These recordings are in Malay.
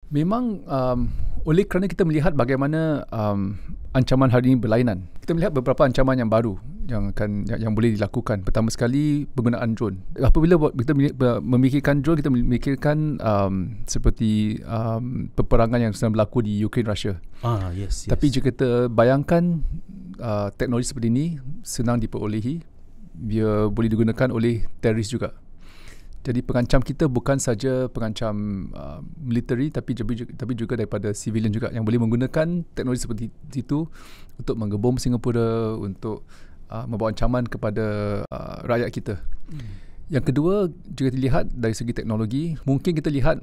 Memang oleh kerana kita melihat bagaimana ancaman hari ini berlainan, kita melihat beberapa ancaman yang baru yang boleh dilakukan. Pertama sekali, penggunaan drone. Apabila kita memikirkan drone, kita memikirkan seperti peperangan yang sedang berlaku di Ukraine, Russia. Yes. Tapi jika kita bayangkan teknologi seperti ini senang diperolehi, dia boleh digunakan oleh teroris juga. Jadi pengancam kita bukan saja pengancam military, tapi juga daripada civilian juga, yang boleh menggunakan teknologi seperti itu untuk menggebom Singapura, untuk membawa ancaman kepada rakyat kita. Yang kedua, jika dilihat dari segi teknologi, mungkin kita lihat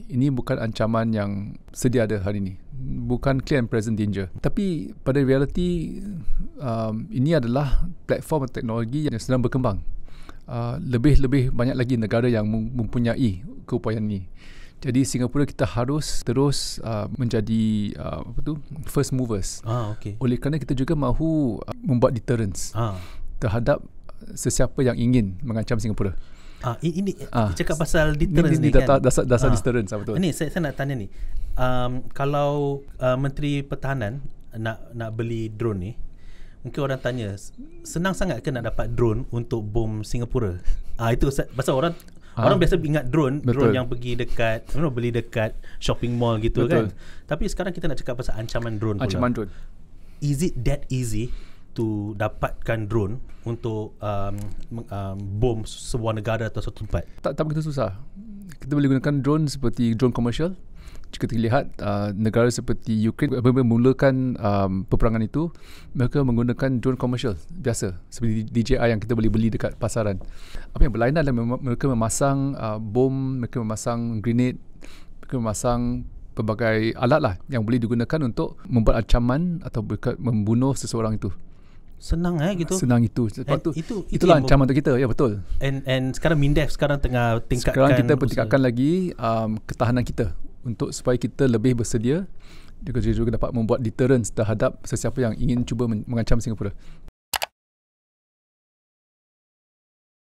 ini bukan ancaman yang sedia ada hari ini, bukan clear and present danger. Tapi pada realiti ini adalah platform teknologi yang sedang berkembang. Lebih banyak lagi negara yang mempunyai keupayaan ini. Jadi Singapura kita harus terus menjadi first movers. Oleh kerana kita juga mahu membuat deterrence terhadap sesiapa yang ingin mengancam Singapura. Ini cakap pasal deterrence ini kan. Dasar deterrence betul. Ini saya nak tanya ni. Kalau Menteri Pertahanan nak beli drone ni, mungkin orang tanya, senang sangat ke nak dapat drone untuk bom Singapura? Itu pasal orang biasa ingat drone yang pergi dekat, beli dekat shopping mall gitu. Betul. Kan. Tapi sekarang kita nak cakap pasal ancaman drone pula. Ancaman drone. Is it that easy to dapatkan drone untuk bom sebuah negara atau satu tempat? Tak begitu susah. Kita boleh gunakan drone seperti drone komersial. Jika kita lihat negara seperti Ukraine apabila memulakan peperangan itu, mereka menggunakan drone komersial biasa seperti DJI yang kita boleh beli dekat pasaran. Apa yang berlainan adalah mereka memasang bom, mereka memasang grenade, mereka memasang pelbagai alat lah yang boleh digunakan untuk membuat ancaman atau membunuh seseorang itu. Senang gitu. Senang itu. Sebab itulah ancaman untuk kita. Ya, betul. And sekarang MINDEF sekarang tengah tingkatkan. Sekarang kita tingkatkan lagi ketahanan kita untuk supaya kita lebih bersedia, juga dapat membuat deterrence terhadap sesiapa yang ingin cuba mengancam Singapura.